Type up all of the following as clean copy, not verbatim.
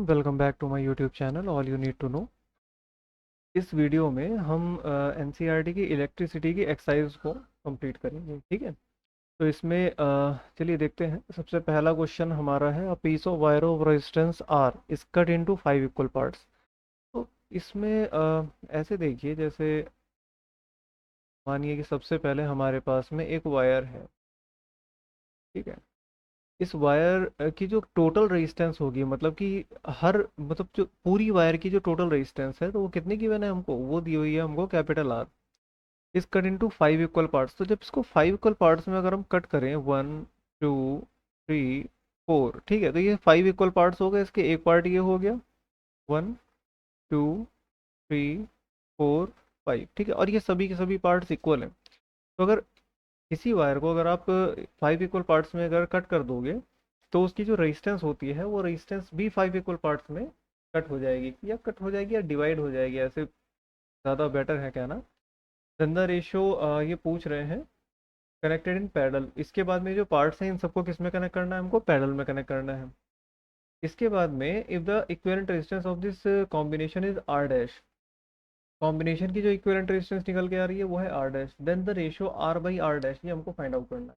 Welcome back to my YouTube channel all you need to know. इस video में हम NCERT की electricity की एक्सरसाइज को कंप्लीट करेंगे। ठीक है, तो इसमें चलिए देखते हैं। सबसे पहला क्वेश्चन हमारा है, a piece of wire of resistance R is cut into 5 equal parts. तो इसमें ऐसे देखिए, जैसे मानिए कि सबसे पहले हमारे पास में एक वायर है। ठीक है, इस वायर की जो टोटल रेजिस्टेंस होगी, मतलब कि हर मतलब जो पूरी वायर की जो टोटल रेजिस्टेंस है, तो वो कितनी गिवन है हमको, वो दी हुई है हमको कैपिटल आर। इस कट इनटू 5 इक्वल पार्ट्स। तो जब इसको 5 इक्वल पार्ट्स में अगर हम कट करें, 1 2 3 4, ठीक है, तो ये 5 इक्वल पार्ट्स हो गए। इसके एक पार्ट ये हो गया, 1 2 3 4 5। ठीक है, और ये सभी के सभी पार्ट्स इक्वल हैं। तो अगर किसी वायर को अगर आप 5 इक्वल पार्ट्स में अगर कट कर दोगे, तो उसकी जो रेजिस्टेंस होती है वो रेजिस्टेंस भी 5 इक्वल पार्ट्स में कट हो जाएगी या डिवाइड हो जाएगी, ऐसे ज़्यादा बेटर है कहना। देन द रेशियो ये पूछ रहे हैं कनेक्टेड इन पैरेलल। इसके बाद में जो पार्ट्स हैं इन सबको किस में कनेक्ट करना है, हमको पैरेलल में कनेक्ट करना है। इसके बाद में if the equivalent resistance of this combination is R dash, combination की जो इक्विवेलेंट रेजिस्टेंस निकल के आ रही है वो है R dash, then the ratio R by R dash, ये हमको फाइंड आउट करना है।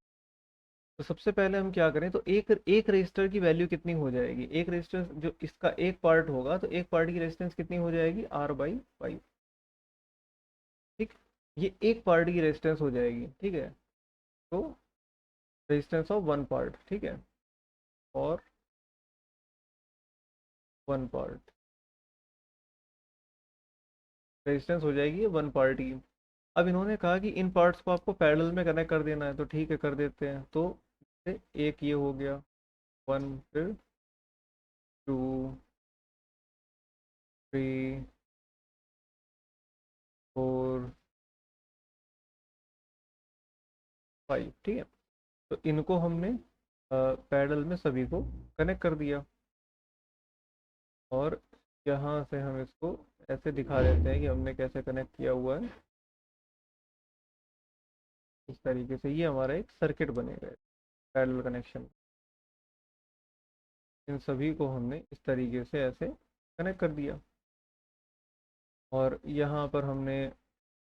तो सबसे पहले हम क्या करें, तो एक एक रेजिस्टर की वैल्यू कितनी हो जाएगी, एक रेजिस्टेंस जो इसका एक पार्ट होगा, तो एक पार्ट की रेजिस्टेंस कितनी हो जाएगी, आर बाई 5। ठीक, ये एक पार्ट की रेजिस्टेंस हो जाएगी। ठीक है, तो रेजिस्टेंस ऑफ वन पार्ट, ठीक है, और वन पार्ट रेजिस्टेंस हो जाएगी वन पार्ट की। अब इन्होंने कहा कि इन पार्ट्स को आपको पैरेलल में कनेक्ट कर देना है, तो ठीक है, कर देते हैं। तो एक ये हो गया, वन, फिर 2 3 4 5। ठीक है, तो इनको हमने पैरेलल में सभी को कनेक्ट कर दिया। और यहाँ से हम इसको ऐसे दिखा देते हैं कि हमने कैसे कनेक्ट किया हुआ है। इस तरीके से ये हमारा एक सर्किट बनेगा पैरेलल कनेक्शन। इन सभी को हमने इस तरीके से ऐसे कनेक्ट कर दिया। और यहाँ पर हमने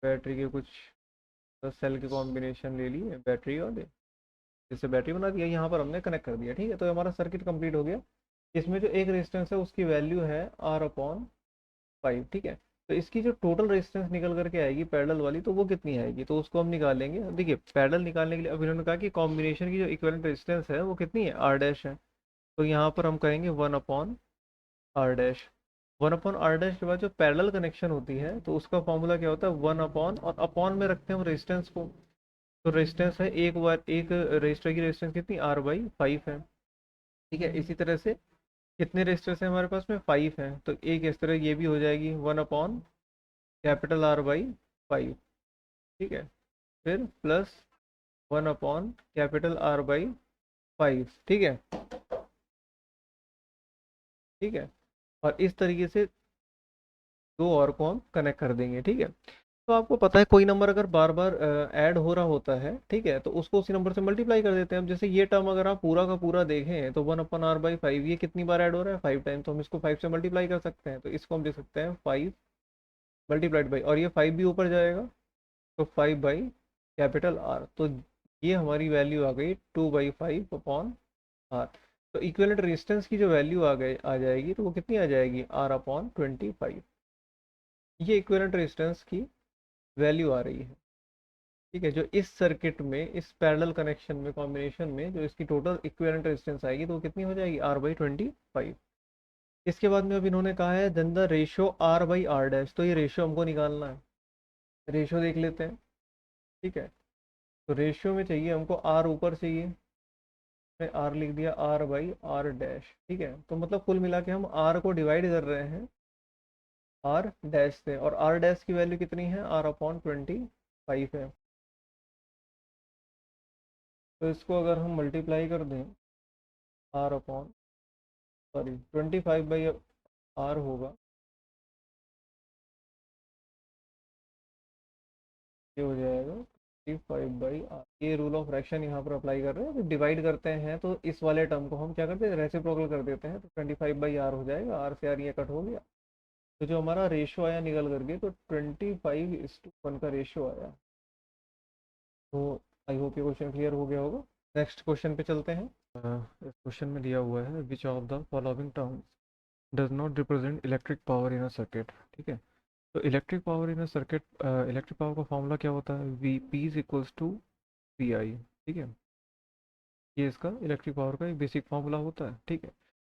बैटरी के कुछ सेल के कॉम्बिनेशन ले लिए, बैटरी वाले, जिससे बैटरी बना दिया, यहाँ पर हमने कनेक्ट कर दिया। ठीक है, तो हमारा सर्किट कंप्लीट हो गया। इसमें जो एक रेजिस्टेंस है उसकी वैल्यू है R/5। ठीक है, तो इसकी जो टोटल रेजिस्टेंस निकल करके आएगी पैरेलल वाली, तो वो कितनी आएगी, तो उसको हम निकालेंगे। देखिए, पैरेलल निकालने के लिए अब इन्होंने कहा कि कॉम्बिनेशन की जो इक्विवेलेंट रेजिस्टेंस है वो कितनी है, आर डैश है। तो यहाँ पर हम कहेंगे 1/R डैश। 1/R डैश के बाद जो पैरेलल कनेक्शन होती है, तो उसका फॉर्मूला क्या होता है, 1/, और अपॉन में रखते हैं हम रेजिस्टेंस को। तो रेजिस्टेंस है एक बार, एक रजिस्टर की रेजिस्टेंस कितनी, R/5 है। ठीक है, इसी तरह से कितने रेजिस्टर्स हैं हमारे पास में, 5 हैं, तो एक इस तरह ये भी हो जाएगी 1/R/5। ठीक है, फिर प्लस 1/R/5। ठीक है, ठीक है, और इस तरीके से दो और को हम कनेक्ट कर देंगे। ठीक है, तो आपको पता है कोई नंबर अगर बार बार ऐड हो रहा होता है, ठीक है, तो उसको उसी नंबर से मल्टीप्लाई कर देते हैं। अब जैसे ये टर्म अगर आप पूरा का पूरा देखें, तो 1/R/5 ये कितनी बार ऐड हो रहा है, 5 टाइम, तो हम इसको 5 से मल्टीप्लाई कर सकते हैं। तो इसको हम देख सकते हैं 5 मल्टीप्लाइड बाई, और ये 5 भी ऊपर जाएगा, तो 5/R। तो ये हमारी वैल्यू आ गई 2/5/R। तो इक्विवेलेंट रेजिस्टेंस की जो वैल्यू आ जाएगी, तो वो कितनी आ जाएगी, R/25। ये इक्विवेलेंट रेजिस्टेंस की वैल्यू आ रही है। ठीक है, जो इस सर्किट में, इस पैरेलल कनेक्शन में, कॉम्बिनेशन में जो इसकी टोटल इक्विवेलेंट रेजिस्टेंस आएगी, तो वो कितनी हो जाएगी, R/25। इसके बाद में अब इन्होंने कहा है then the ratio R/R dash, तो ये रेशियो हमको निकालना है। रेशियो देख लेते हैं। ठीक है, तो रेशियो में चाहिए हमको R ऊपर चाहिए, मैं R लिख दिया, R/R डैश। ठीक है, तो मतलब कुल मिला के हम R को डिवाइड कर रहे हैं R डैश से, और R डैश की वैल्यू कितनी है, R/25 है। तो इसको अगर हम मल्टीप्लाई कर दें, सॉरी 25/R होगा, ये हो जाएगा 25/r, ये रूल ऑफ फ्रैक्शन यहाँ पर अप्लाई कर रहे हैं। तो डिवाइड करते हैं तो इस वाले टर्म को हम क्या करते हैं, रेसिप्रोकल कर देते हैं, तो 25/r हो जाएगा, r से r ये कट हो गया। तो जो हमारा रेशियो आया निकल करके, तो 25:1 का रेशियो आया। तो आई होप ये क्वेश्चन क्लियर हो गया होगा। नेक्स्ट क्वेश्चन पे चलते हैं। इस क्वेश्चन में दिया हुआ है, which of the following terms does not represent electric power in a circuit. ठीक है, तो electric power in a circuit, electric power का फॉर्मूला क्या होता है, V P is equals to V I. ठीक है, ये इसका इलेक्ट्रिक पावर का एक बेसिक फार्मूला होता है। ठीक है,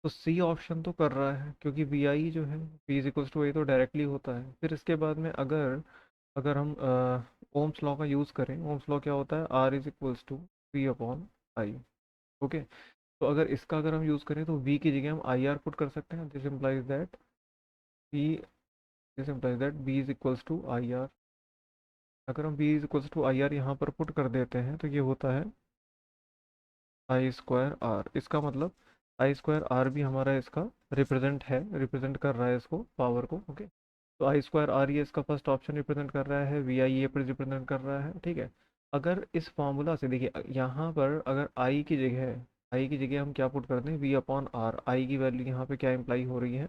तो सी ऑप्शन तो कर रहा है, क्योंकि वी आई जो है पी इज इक्वल्स टू आई तो डायरेक्टली होता है। फिर इसके बाद में अगर अगर हम ओम्स लॉ का यूज़ करें, ओम्स लॉ क्या होता है, R is equals to V upon I. Okay, तो अगर इसका अगर हम यूज़ करें तो वी की जगह हम आई आर पुट कर सकते हैं। This implies that V this implies that V is equals to I R. अगर हम V is equals to I R यहाँ पर पुट कर देते हैं तो ये होता है आई स्क्वायर आर। इसका मतलब आई स्क्वायर आर भी हमारा इसका रिप्रेजेंट है, रिप्रेजेंट कर रहा है इसको, पावर को। ओके, तो आई स्क्वायर आर ये इसका फर्स्ट ऑप्शन रिप्रेजेंट कर रहा है, वी आई ये पर रिप्रेजेंट कर रहा है। ठीक है, अगर इस फॉर्मूला से देखिए यहाँ पर अगर आई की जगह हम क्या पुट करते हैं, वी अपॉन आर। आई की वैल्यू यहाँ पे क्या इंप्लाई हो रही है,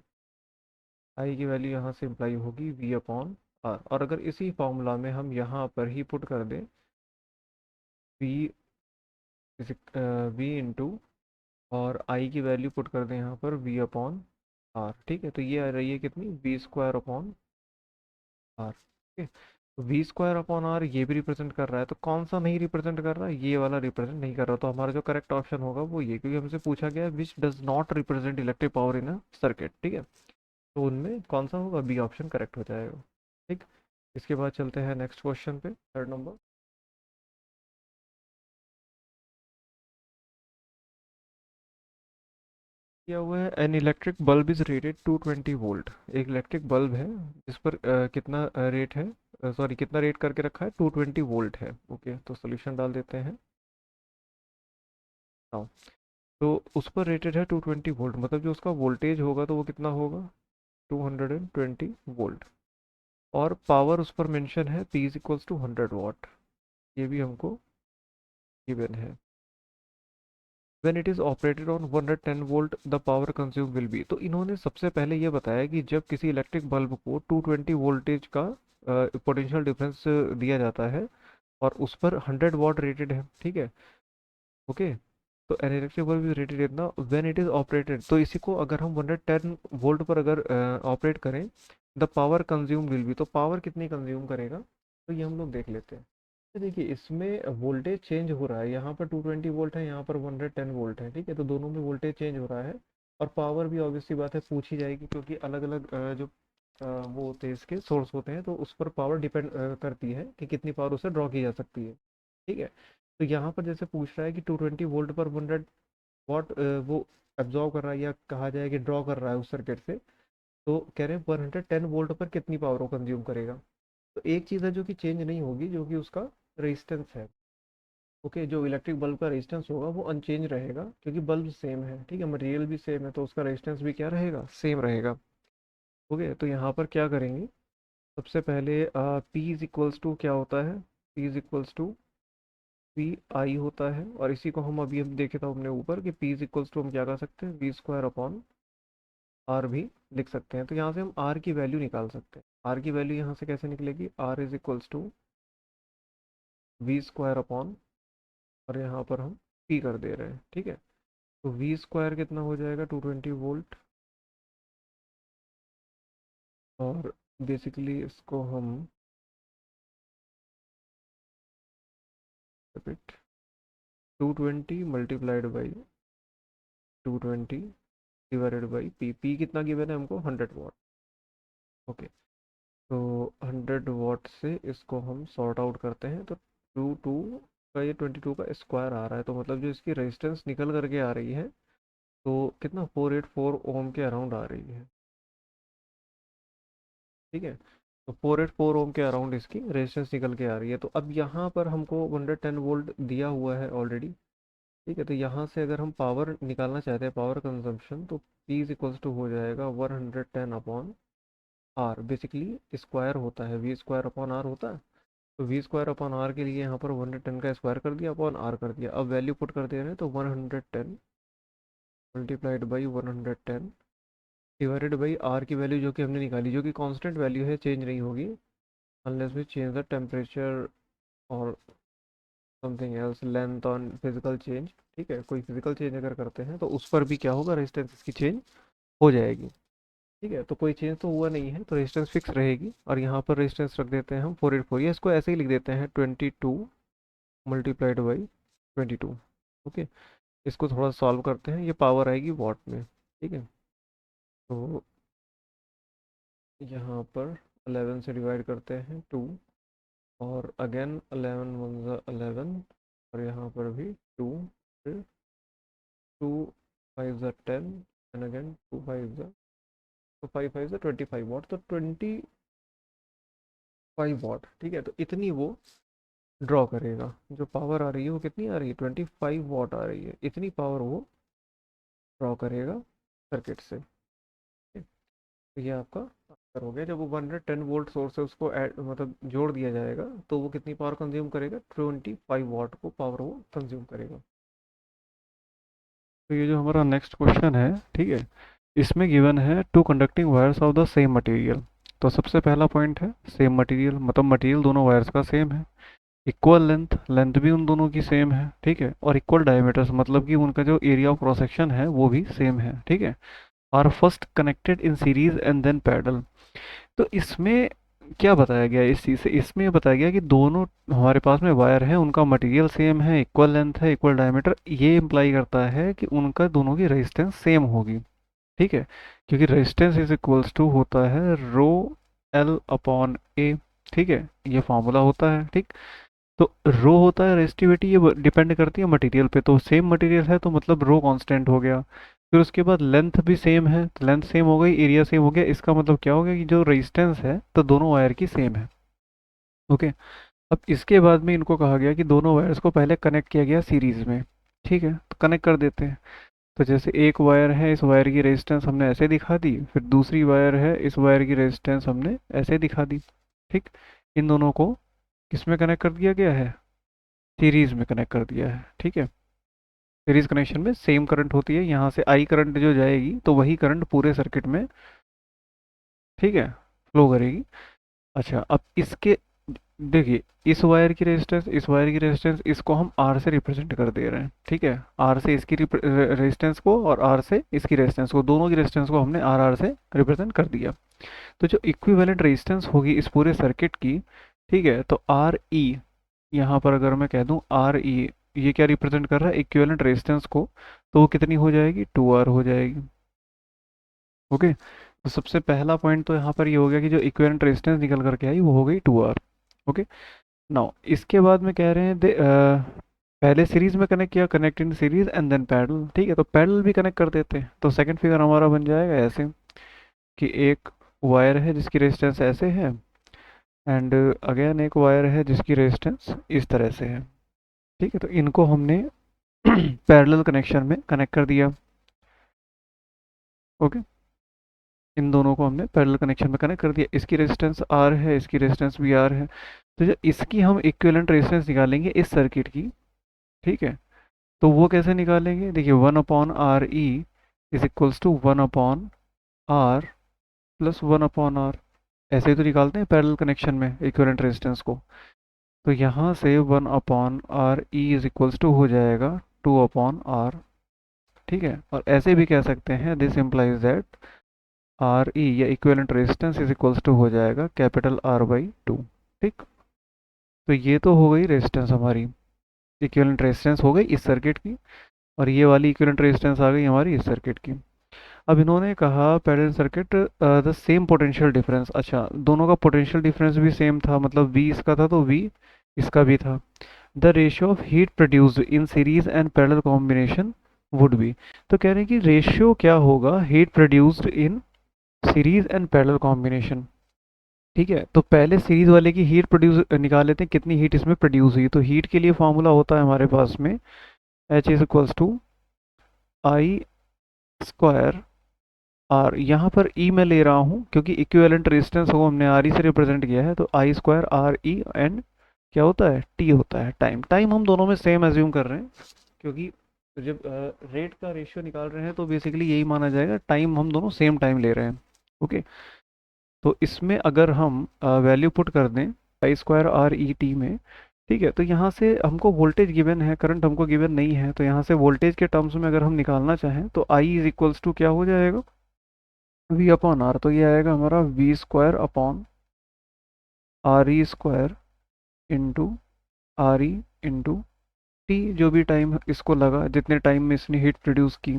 आई की वैल्यू यहाँ से इंप्लाई होगी वी अपॉन आर। और अगर इसी फॉर्मूला में हम यहाँ पर ही पुट कर दें वी वी इंटू, और आई की वैल्यू पुट कर दें यहाँ पर वी अपॉन आर। ठीक है, तो ये आ रही है कितनी, वी स्क्वायर अपॉन आर। ठीक है, तो वी स्क्वायर अपॉन आर ये भी रिप्रेजेंट कर रहा है, तो कौन सा नहीं रिप्रेजेंट कर रहा है, ये वाला रिप्रेजेंट नहीं कर रहा। तो हमारा जो करेक्ट ऑप्शन होगा वो ये, क्योंकि हमसे पूछा गया है which does not represent electric power in a circuit. ठीक है, तो उनमें कौन सा होगा, बी ऑप्शन करेक्ट हो जाएगा। ठीक, इसके बाद चलते हैं नेक्स्ट क्वेश्चन पे, थर्ड नंबर। किया हुआ है, an electric bulb is rated 220 volt. एक इलेक्ट्रिक बल्ब है जिस पर कितना रेट है, सॉरी कितना रेट करके रखा है, 220 वोल्ट है। ओके, तो सोल्यूशन डाल देते हैं। हाँ, तो उस पर रेटेड है 220 वोल्ट, मतलब जो उसका वोल्टेज होगा तो वो कितना होगा, 220 वोल्ट। और पावर उस पर मेंशन है, पी इज इक्वल्स टू 100 वाट, ये भी हमको गिवन है। When it is operated on 110 volt the power consume will be. तो इन्होंने सबसे पहले ये बताया कि जब किसी इलेक्ट्रिक बल्ब को 220 वोल्टेज का पोटेंशियल डिफरेंस दिया जाता है और उस पर 100 वाट रेटेड है। ठीक है, ओके, तो an electric bulb is rated इतना व्हेन इट इज ऑपरेटेड, तो इसी को अगर हम 110 वोल्ट पर अगर ऑपरेट करें, the power consume will be, तो पावर कितनी कंज्यूम करेगा, तो ये हम लोग देख लेते हैं। तो देखिए इसमें वोल्टेज चेंज हो रहा है, यहाँ पर 220 वोल्ट है, यहाँ पर 110 वोल्ट है। ठीक है, तो दोनों में वोल्टेज चेंज हो रहा है। और पावर भी ऑब्वियसली बात है पूछी जाएगी, क्योंकि अलग अलग जो वो होते हैं इसके सोर्स होते हैं, तो उस पर पावर डिपेंड करती है कि कितनी पावर उसे ड्रॉ की जा सकती है। ठीक है, तो यहाँ पर जैसे पूछ रहा है कि 220 वोल्ट पर 100 वाट वो एब्जॉर्व कर रहा है, या कहा जाए कि ड्रॉ कर रहा है उस सर्किट से, तो कह रहे हैं 110 वोल्ट पर कितनी पावर वो कंज्यूम करेगा। तो एक चीज़ है जो कि चेंज नहीं होगी, जो कि उसका रेजिस्टेंस है। ओके, जो इलेक्ट्रिक बल्ब का रेजिस्टेंस होगा वो अनचेंज रहेगा, क्योंकि बल्ब सेम है। ठीक है, मटेरियल भी सेम है, तो उसका रेजिस्टेंस भी क्या रहेगा, सेम रहेगा। ओके, तो यहाँ पर क्या करेंगे, सबसे पहले पी इज इक्वल्स टू क्या होता है, P is equals to P I होता है। और इसी को हम अभी हम देखे था हमने ऊपर कि पी इज इक्वल्स टू हम क्या कर सकते हैं, वी स्क्वायर अपॉन आर भी लिख सकते हैं। तो यहाँ से हम आर की वैल्यू निकाल सकते हैं। आर की वैल्यू यहाँ से कैसे निकलेगी, R is equals to V square upon, और यहाँ पर हम पी कर दे रहे हैं। ठीक है, तो वी स्क्वायर कितना हो जाएगा, 220 वोल्ट। और बेसिकली इसको हम repeat, 220 multiplied by 220 divided by P. P कितना गिवन है हमको, 100 वाट। ओके, तो 100 वाट से इसको हम सॉर्ट आउट करते हैं, तो 22 का ये 22 का स्क्वायर आ रहा है, तो मतलब जो इसकी रेजिस्टेंस निकल करके आ रही है, तो कितना 484 ओम के अराउंड आ रही है। ठीक है, तो 484 ओम के अराउंड इसकी रेजिस्टेंस निकल के आ रही है। तो अब यहाँ पर हमको 110 वोल्ट दिया हुआ है ऑलरेडी। ठीक है, तो यहाँ से अगर हम पावर निकालना चाहते हैं, पावर कंजम्पशन, तो P इज इक्वल्स टू हो जाएगा 110 अपॉन आर। बेसिकली स्क्वायर होता है, वी स्क्वायर अपॉन आर होता है। तो वी स्क्वायर अपॉन आर के लिए यहाँ पर 110 का स्क्वायर कर दिया अपॉन आर कर दिया। अब वैल्यू पुट कर दे रहे हैं तो 110 multiplied by 110 divided by R की वैल्यू जो कि हमने निकाली, जो कि कांस्टेंट वैल्यू है, चेंज नहीं होगी unless we change the temperature और something else length on physical change. ठीक है, कोई फिजिकल चेंज अगर करते हैं तो उस पर भी क्या होगा, रेजिस्टेंस इसकी चेंज हो जाएगी। ठीक है, तो कोई चेंज तो हुआ नहीं है तो रेजिस्टेंस फिक्स रहेगी। और यहाँ पर रेजिस्टेंस रख देते हैं हम 484, या इसको ऐसे ही लिख देते हैं 22 मल्टीप्लाइड बाई 22। ओके, इसको थोड़ा सॉल्व करते हैं, ये पावर आएगी वॉट में। ठीक है, तो यहाँ पर 11 से डिवाइड करते हैं 2, और अगेन 11 वन ज़ा 11, और यहाँ पर भी 2, फिर 2 5 ज़ा 10, एंड अगेन 2 5 ज़ा, तो 5 5 ज़ा 25 वॉट, तो 25 वॉट। ठीक है, तो इतनी वो ड्रॉ करेगा। जो पावर आ रही है वो कितनी आ रही है, 25 वॉट आ रही है, इतनी पावर वो ड्रॉ करेगा सर्किट से। ठीक है, तो ये आपका आंसर हो गया। जब वो 110 वोल्ट सोर्स है उसको ऐड मतलब जोड़ दिया जाएगा तो वो कितनी पावर कंज्यूम करेगा, 25 वॉट को पावर वो कंज्यूम करेगा। तो ये जो हमारा नेक्स्ट क्वेश्चन है, ठीक है, इसमें गिवन है two conducting wires of the same material. तो सबसे पहला पॉइंट है सेम मटेरियल, मतलब मटेरियल दोनों वायर्स का सेम है। इक्वल लेंथ, लेंथ भी उन दोनों की सेम है। ठीक है, और इक्वल डायमीटर्स, मतलब कि उनका जो एरिया ऑफ क्रॉस सेक्शन है वो भी सेम है। ठीक है, are first connected in series and then parallel. तो इसमें क्या बताया गया है इस चीज़ से, इसमें ये बताया गया कि दोनों हमारे पास में वायर है, उनका मटेरियल सेम है, इक्वल लेंथ है, इक्वल डायमीटर, ये इम्प्लाई करता है कि उनका दोनों की रेजिस्टेंस सेम होगी। ठीक है, क्योंकि रेजिस्टेंस इज इक्वल्स टू होता है रो एल अपॉन ए। ठीक है, ये फॉर्मूला होता है। ठीक, तो रो होता है रेजिस्टिविटी, ये डिपेंड करती है मटेरियल पे, तो सेम मटेरियल है तो मतलब रो कांस्टेंट हो गया। फिर उसके बाद लेंथ भी सेम है, तो लेंथ सेम हो गई, एरिया सेम हो गया, इसका मतलब क्या हो गया कि जो रेजिस्टेंस है तो दोनों वायर की सेम है। ओके, अब इसके बाद में इनको कहा गया कि दोनों वायर्स को पहले कनेक्ट किया गया सीरीज में। ठीक है, तो कनेक्ट कर देते हैं। तो जैसे एक वायर है, इस वायर की रेजिस्टेंस हमने ऐसे दिखा दी, फिर दूसरी वायर है, इस वायर की रेजिस्टेंस हमने ऐसे दिखा दी। ठीक, इन दोनों को किस में कनेक्ट कर दिया गया है, सीरीज में कनेक्ट कर दिया है। ठीक है, सीरीज कनेक्शन में सेम करंट होती है, यहाँ से आई करंट जो जाएगी तो वही करंट पूरे सर्किट में, ठीक है, फ्लो करेगी। अच्छा, अब इसके देखिए, इस वायर की रेजिस्टेंस, इस वायर की रेजिस्टेंस, इसको हम आर से रिप्रेजेंट कर दे रहे हैं। ठीक है, आर से इसकी रेजिस्टेंस को और आर से इसकी रेजिस्टेंस को, दोनों की रेजिस्टेंस को हमने आर आर से रिप्रेजेंट कर दिया। तो जो इक्विवेलेंट रेजिस्टेंस होगी इस पूरे सर्किट की, ठीक है, तो आर ई, यहाँ पर अगर मैं कह दूं आर ई, ये क्या रिप्रेजेंट कर रहा है, इक्विवेलेंट रेजिस्टेंस को, तो वो कितनी हो जाएगी, 2R हो जाएगी। ओके, तो सबसे पहला पॉइंट तो यहाँ पर ये हो गया कि जो इक्विवेलेंट रेजिस्टेंस निकल करके आई वो हो गई 2R। ओके, नाउ इसके बाद में कह रहे हैं पहले सीरीज में कनेक्ट किया, connect in series and then parallel. ठीक है, तो पैरेलल भी कनेक्ट कर देते हैं, तो सेकंड फिगर हमारा बन जाएगा ऐसे कि एक वायर है जिसकी रेजिस्टेंस ऐसे है, एंड अगेन एक वायर है जिसकी रेजिस्टेंस इस तरह से है। ठीक है, तो इनको हमने पैरेलल कनेक्शन में कनेक्ट कर दिया। ओके, इन दोनों को हमने पैरेलल कनेक्शन में कनेक्ट कर दिया, इसकी रेजिस्टेंस आर है, इसकी रेजिस्टेंस भी आर है। तो जो इसकी हम इक्विवेलेंट रेजिस्टेंस निकालेंगे इस सर्किट की, ठीक है, तो वो कैसे निकालेंगे, देखिए 1/RE is equals to 1/R plus 1/R, ऐसे ही तो निकालते हैं पैरेलल कनेक्शन में इक्विवेलेंट रेजिस्टेंस को। तो यहाँ से 1/RE इज इक्वल्स टू हो जाएगा 2/R। ठीक है, और ऐसे भी कह सकते हैं this implies that R E या equivalent resistance is equals to हो जाएगा कैपिटल R/2। ठीक, तो ये तो हो गई रेजिस्टेंस हमारी, इक्विवेलेंट रेजिस्टेंस हो गई इस सर्किट की, और ये वाली इक्विवेलेंट रेजिस्टेंस आ गई हमारी इस सर्किट की। अब इन्होंने कहा parallel circuit the same potential difference. अच्छा, दोनों का पोटेंशियल डिफरेंस भी सेम था, मतलब V इसका था तो V इसका भी था। The ratio of heat produced in series and parallel combination would be. तो कह रहे हैं कि रेशियो क्या होगा heat produced in series and parallel combination. ठीक है, तो पहले सीरीज वाले की हीट प्रोड्यूस निकाल लेते हैं, कितनी हीट इसमें प्रोड्यूस हुई। तो हीट के लिए फॉर्मूला होता है हमारे पास में H is equals to I square R, यहाँ पर ई मैं ले रहा हूँ क्योंकि इक्विवेलेंट रेजिस्टेंस को हमने आर ई से रिप्रेजेंट किया है, तो आई स्क्वायर आर ई एंड क्या होता है, टी होता है टाइम। टाइम हम दोनों में सेम एज्यूम कर रहे हैं, क्योंकि जब रेट का रेशियो निकाल रहे हैं तो बेसिकली यही माना जाएगा, टाइम हम दोनों सेम टाइम ले रहे हैं। ओके, तो इसमें अगर हम वैल्यू पुट कर दें आई स्क्वायर आर ई टी में, ठीक है, तो यहाँ से हमको वोल्टेज गिवन है, करंट हमको गिवन नहीं है, तो यहाँ से वोल्टेज के टर्म्स में अगर हम निकालना चाहें तो आई इज इक्वल्स टू क्या हो जाएगा, वी अपॉन आर। तो ये आएगा हमारा V square upon R E square into R E into T, जो भी टाइम इसको लगा, जितने टाइम में इसने हीट प्रोड्यूस की।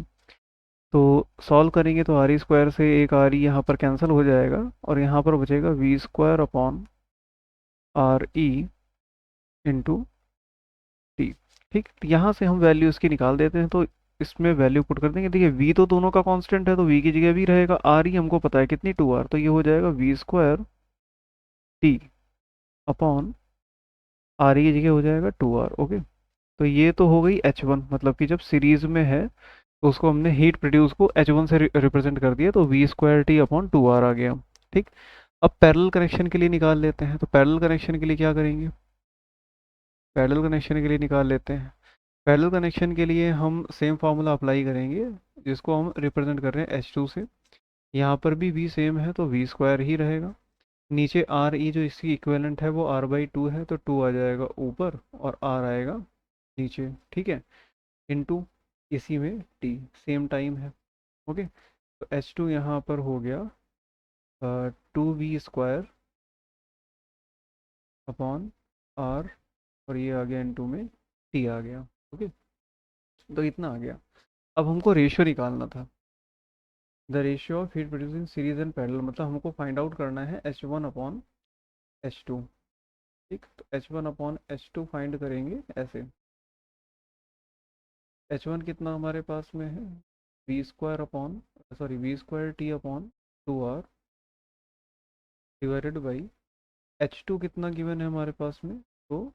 तो सॉल्व करेंगे तो आर ई स्क्वायर से एक आर ई यहाँ पर कैंसिल हो जाएगा, और यहाँ पर बचेगा V square upon R E into T. ठीक, तो यहाँ से हम वैल्यू इसकी निकाल देते हैं, तो इसमें वैल्यू पुट कर देंगे। देखिए वी तो दोनों का कांस्टेंट है, तो वी की जगह वी रहेगा, आर ई हमको पता है कितनी, 2 आर, तो ये हो जाएगा V square T upon R E की जगह हो जाएगा 2 आर। ओके, तो ये तो हो गई एच वन, मतलब कि जब सीरीज में है तो उसको हमने हीट प्रोड्यूस को एच वन से रिप्रेजेंट कर दिया, तो V square T upon 2 R आ गया। ठीक, अब पैरेलल कनेक्शन के लिए निकाल लेते हैं। तो पैरेलल कनेक्शन के लिए क्या करेंगे, पैरेलल कनेक्शन के लिए निकाल लेते हैं। पैरेलल कनेक्शन के लिए हम सेम फार्मूला अप्लाई करेंगे, जिसको हम रिप्रेजेंट कर रहे हैं एच टू से। यहाँ पर भी वी सेम है, तो वी स्क्वायर ही रहेगा। नीचे आर ई जो इसकी इक्विवेलेंट है वो आर बाई टू है, तो टू आ जाएगा ऊपर और आर आएगा नीचे। ठीक है, इनटू इसी में टी, सेम टाइम है। ओके, तो एच टू यहाँ पर हो गया 2v स्क्वायर अपॉन आर, और ये आ गया इनटू में टी आ गया। ओके, तो इतना आ गया। अब हमको रेशियो निकालना था, the ratio of heat producing series and parallel, मतलब हमको फाइंड आउट करना है H one upon H two. ठीक, तो H one upon H two find करेंगे ऐसे। एच वन कितना हमारे पास में है, V square upon, sorry V square T upon 2 R divided by H two कितना गिवन है हमारे पास में, तो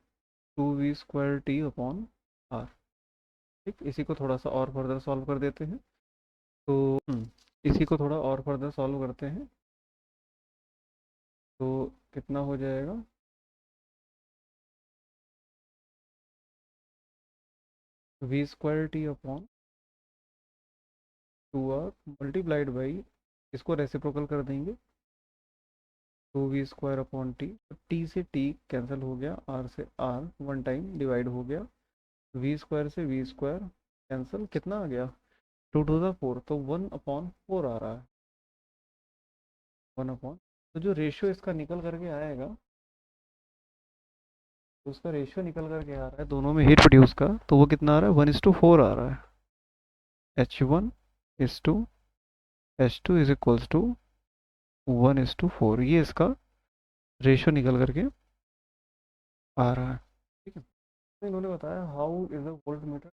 2v square T upon are. ठीक, इसी को थोड़ा सा और फर्दर सॉल्व कर देते हैं। तो इसी को थोड़ा और फर्दर सॉल्व करते हैं, तो कितना हो जाएगा, V square T upon 2 R multiplied by, इसको रेसिप्रोकल कर देंगे, 2v square upon T, T से टी कैंसिल हो गया, आर से आर वन टाइम डिवाइड हो गया, वी स्क्वायर से वी स्क्वायर कैंसिल, कितना आ गया, 2 टू द 4, तो 1/4 आ रहा है, 1 अपॉन। तो जो रेशियो इसका निकल करके आएगा, तो उसका रेशियो निकल करके आ रहा है दोनों में हीट प्रोड्यूस का, तो वो कितना आ रहा है, 1:4 आ रहा है। H1:2, H2 = 1:4, ये इसका रेशियो निकल करके आ रहा है। ठीक है, तो इन्होंने बताया how is a volt meter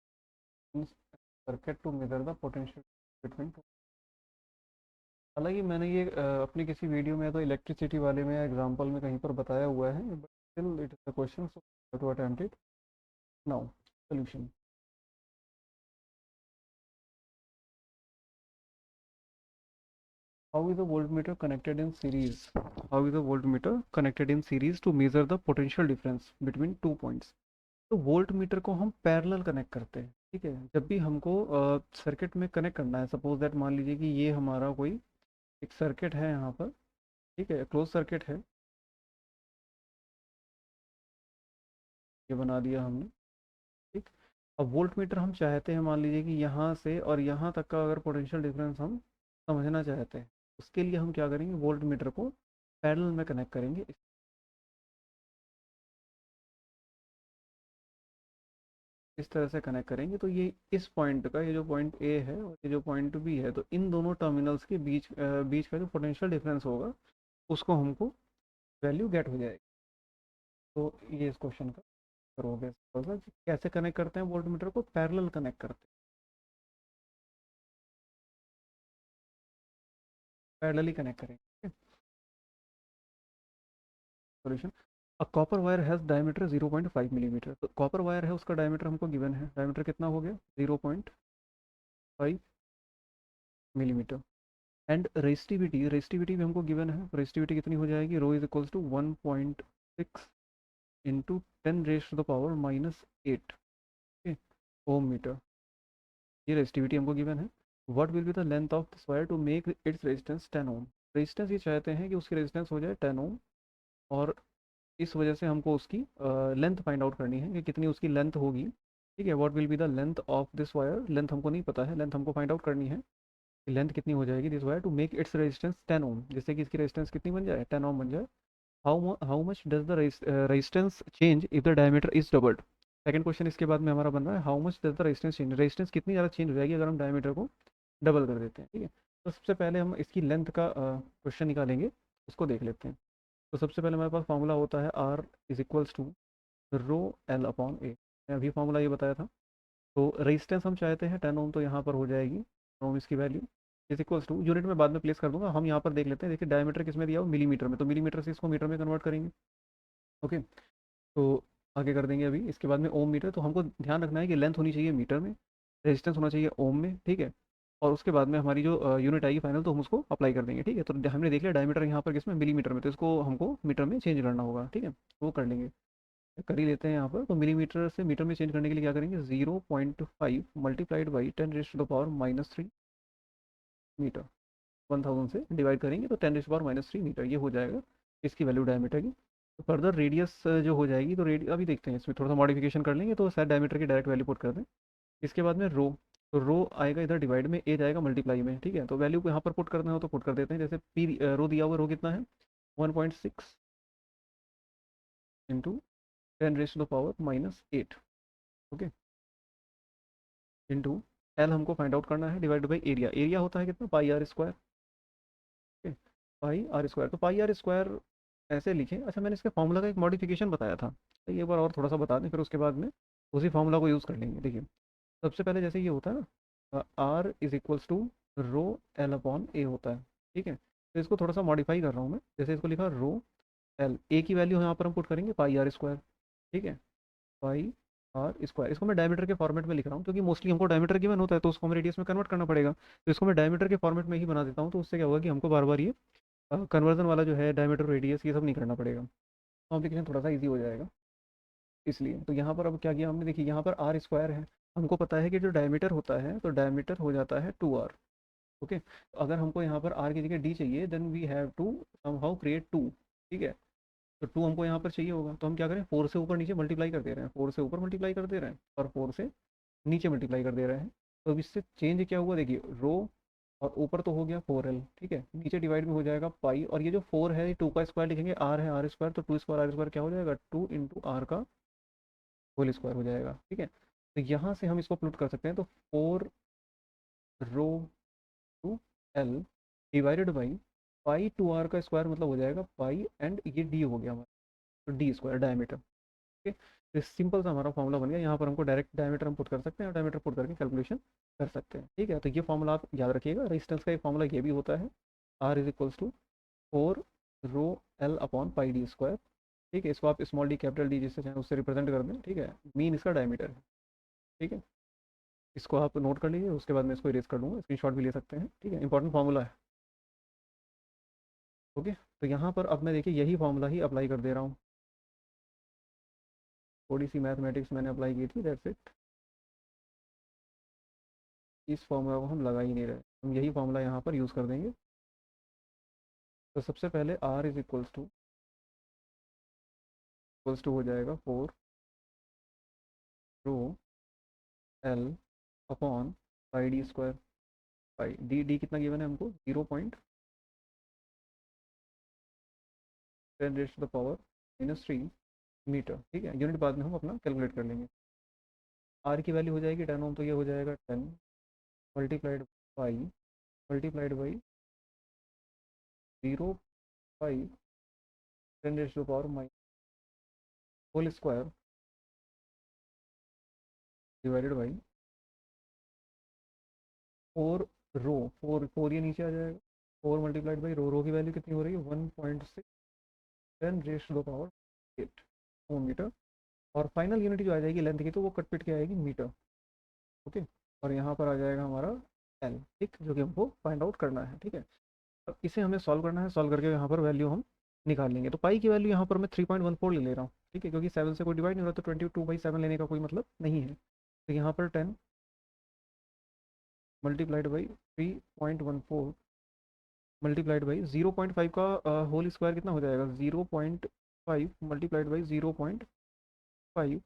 circuit to measure the potential between two. हालांकि मैंने ये अपनी किसी वीडियो में तो इलेक्ट्रिसिटी वाले में एग्जांपल में कहीं पर बताया हुआ है, but still it is a question, so to attempt it now. Solution, how is a voltmeter connected in series, how is a voltmeter connected in series to measure the potential difference between 2 points। तो volt meter को हम parallel connect करते हैं। ठीक है, जब भी हमको सर्किट में कनेक्ट करना है, सपोज दैट मान लीजिए कि ये हमारा कोई एक सर्किट है यहाँ पर, ठीक है, क्लोज सर्किट है, ये बना दिया हमने। ठीक, अब वोल्ट मीटर हम चाहते हैं, मान लीजिए कि यहाँ से और यहाँ तक का अगर पोटेंशियल डिफरेंस हम समझना चाहते हैं, उसके लिए हम क्या करेंगे, वोल्ट मीटर को पैरेलल में कनेक्ट करेंगे, इस तरह से कनेक्ट करेंगे। तो ये इस पॉइंट का, ये जो पॉइंट ए है और ये जो पॉइंट बी है, तो इन दोनों टर्मिनल्स के बीच बीच का जो पोटेंशियल डिफरेंस होगा, उसको हमको वैल्यू गेट हो जाएगी। तो ये इस क्वेश्चन का करोगे, कैसे कनेक्ट करते हैं वोल्ट मीटर को, पैरेलल कनेक्ट करते हैं, पैरेलली कनेक्ट करेंगे। Solution, a copper wire has diameter 0.5 millimetre. तो कॉपर वायर है, उसका डायमीटर हमको गिवन है, डायमीटर कितना हो गया, 0.5 मिलीमीटर। एंड रेसिस्टिविटी भी हमको गिवन है, रेसिस्टिविटी कितनी हो जाएगी, rho is equals to 1.6 into 10⁻⁻8 ohm metre, ये रेजिस्टिविटी हमको गिवन है। What will be the length of this wire to make its resistance 10 ohm. Resistance ये चाहते हैं कि उसकी रेजिस्टेंस हो जाए 10 ओम, और इस वजह से हमको उसकी लेंथ फाइंड आउट करनी है कि कितनी उसकी लेंथ होगी। ठीक है, what will be the length of this wire, length हमको नहीं पता है, लेंथ हमको फाइंड आउट करनी है कि लेंथ कितनी हो जाएगी this wire to make its resistance 10 ohm, जिससे कि इसकी रेजिस्टेंस कितनी बन जाए, 10 ओम बन जाए। How much does the resistance change if the diameter is doubled. Second question इसके बाद में हमारा बन रहा है, how much does the resistance change, resistance कितनी ज़्यादा चेंज हो जाएगी अगर हम डायमीटर को डबल कर देते हैं। ठीक है, तो सबसे पहले हम इसकी लेंथ का क्वेश्चन निकालेंगे, उसको देख लेते हैं। तो सबसे पहले हमारे पास फार्मूला होता है R is equals to rho L upon A, मैं अभी फार्मूला ये बताया था। तो रेजिस्टेंस हम चाहते हैं 10 ओम, तो यहाँ पर हो जाएगी ओम, इसकी value is equals to, unit में बाद में प्लेस कर दूंगा, हम यहाँ पर देख लेते हैं। देखिए डायमीटर किस में दिया हो, मिलीमीटर में, तो मिलीमीटर से इसको मीटर में कन्वर्ट करेंगे। ओके, तो आगे कर देंगे अभी इसके बाद में ओम मीटर। तो हमको ध्यान रखना है कि लेंथ होनी चाहिए मीटर में, रेजिस्टेंस होना चाहिए ओम में। ठीक है, और उसके बाद में हमारी जो यूनिट आएगी फाइनल, तो हम उसको अप्लाई कर देंगे। ठीक है, तो हमने देख लिया डायमीटर यहाँ पर किसमें, मिलीमीटर में, तो इसको हमको मीटर में चेंज करना होगा। ठीक है, तो वो कर लेंगे, कर ही लेते हैं यहाँ पर। तो मिलीमीटर से मीटर में चेंज करने के लिए क्या करेंगे, 0.5 मल्टीप्लाइड बाई 10⁻³ मीटर, 1000 से डिवाइड करेंगे तो 10⁻³ मीटर ये हो जाएगा इसकी वैल्यू डायमीटर की। तो फर्दर रेडियस जो हो जाएगी, तो अभी देखते हैं, इसमें थोड़ा सा मॉडिफिकेशन कर लेंगे, तो शायद डायमीटर की डायरेक्ट वैल्यू पुट कर दें। इसके बाद में रो, तो रो आएगा इधर डिवाइड में, ए जाएगा मल्टीप्लाई में। ठीक है, तो वैल्यू को यहाँ पर पुट करना हो तो पुट कर देते हैं। जैसे पी रो दिया हुआ, रो कितना है 1.6 इंटू 10⁻⁻8। ओके, इंटू एल हमको फाइंड आउट करना है, डिवाइड बाई एरिया, एरिया होता है कितना, πr²। ओके, πr², तो πr² ऐसे लिखें। अच्छा, मैंने इसके फार्मूला का एक मॉडिफिकेशन बताया था, तो ये बार और थोड़ा सा बता दें, फिर उसके बाद में उसी फार्मूला को यूज़ कर लेंगे। देखिए सबसे पहले जैसे ये होता है ना, R is equals to rho L upon A होता है। ठीक है, तो इसको थोड़ा सा मॉडिफाई कर रहा हूँ मैं, जैसे इसको लिखा रो एल, ए की वैल्यू यहाँ पर हम पुट करेंगे πr²। ठीक है, πr², इसको मैं डायमीटर के फॉर्मेट में लिख रहा हूँ, क्योंकि मोस्टली हमको डायमीटर गिवन होता है, तो उसको हमें रेडियस में कन्वर्ट करना पड़ेगा, तो इसको मैं डायमीटर के फॉर्मेट में ही बना देता हूँ। तो उससे क्या होगा कि हमको बार बार ये कन्वर्जन वाला जो है डायमीटर रेडियस ये सब नहीं करना पड़ेगा, कॉम्प्लिकेशन थोड़ा सा ईजी हो जाएगा। इसलिए तो यहाँ पर अब क्या किया हमने, देखिए यहाँ पर R² है, हमको पता है कि जो डायमीटर होता है, तो डायमीटर हो जाता है 2R। ओके, अगर हमको यहाँ पर R की जगह D चाहिए, then we have to somehow create 2। ठीक है, तो 2 हमको यहाँ पर चाहिए होगा, तो हम क्या करें, 4 से ऊपर नीचे मल्टीप्लाई कर दे रहे हैं, 4 से ऊपर मल्टीप्लाई कर दे रहे हैं, और 4 से नीचे मल्टीप्लाई कर दे रहे हैं। तो अब इससे चेंज क्या हुआ, देखिए रो और ऊपर तो हो गया 4L। ठीक है, नीचे डिवाइड में हो जाएगा पाई, और ये जो 4 है, 2 का स्क्वायर लिखेंगे, R है R², तो 2² R² क्या हो जाएगा, 2 इंटू R का होल स्क्वायर हो जाएगा। ठीक है, तो यहाँ से हम इसको प्लॉट कर सकते हैं, तो 4 रो 2L डिवाइडेड बाई π2R का स्क्वायर, मतलब हो जाएगा पाई, एंड ये D हो गया हमारा, तो D² डायमीटर। ठीक है, तो सिंपल सा हमारा फॉर्मूला बन गया। यहाँ पर हमको डायरेक्ट डायमीटर हम पुट कर सकते हैं, और डायमीटर पुट करके कैलकुलेशन कर सकते हैं। ठीक है, तो ये फॉर्मूला आप याद रखिएगा। रेजिस्टेंस का एक फॉर्मूला ये भी होता है, R is equals to 4 rho L अपॉन πD²। ठीक है, इसको आप स्मॉल डी कैपिटल डी जिससे चाहें उससे रिप्रेजेंट कर दें। ठीक है, मीन इसका डायमीटर है। ठीक है, इसको आप नोट कर लीजिए, उसके बाद मैं इसको इरेज कर दूँगा, स्क्रीनशॉट भी ले सकते हैं। ठीक है, इंपॉर्टेंट फार्मूला है। ओके, तो यहाँ पर अब मैं देखिए यही फार्मूला ही अप्लाई कर दे रहा हूँ, थोड़ी सी मैथमेटिक्स मैंने अप्लाई की थी, दैट्स इट। इस फार्मूला को हम लगा ही नहीं रहे, हम यही फार्मूला यहाँ पर यूज़ कर देंगे। तो सबसे पहले R इज इक्वल्स टू हो जाएगा 4 रो L अपॉन πD²। पाई डी कितना गिवन है हमको, 0.10⁻³ मीटर। ठीक है, यूनिट बाद में हम अपना कैलकुलेट कर लेंगे। R की वैल्यू हो जाएगी 10 ओम, तो ये हो जाएगा 10 multiplied by 0.10⁻³ whole square divided by 4 rho 4 ये नीचे आ जाएगा, 4 मल्टीप्लाइड बाई रो की वैल्यू कितनी हो रही है, 1.6 10⁻⁸ मीटर, और फाइनल यूनिट जो आ जाएगी लेंथ की, तो वो कट पिट के आएगी मीटर। ओके, और यहाँ पर आ जाएगा हमारा एल। ठीक, जो कि हमको फाइंड आउट करना है। ठीक है, अब इसे हमें सॉल्व करना है, सॉल्व करके यहाँ पर वैल्यू हम निकाल लेंगे। तो पाई की वैल्यू यहाँ पर मैं 3.14 ले रहा हूँ। ठीक है, क्योंकि 7 से कोई डिवाइड नहीं हो रहा, तो 22/7 लेने का कोई मतलब नहीं है। तो यहाँ पर 10 मल्टीप्लाइड बाई 3.14 मल्टीप्लाइड बाई 0.5 का होल स्क्वायर कितना हो जाएगा, 0.5 मल्टीप्लाइड बाई 0.5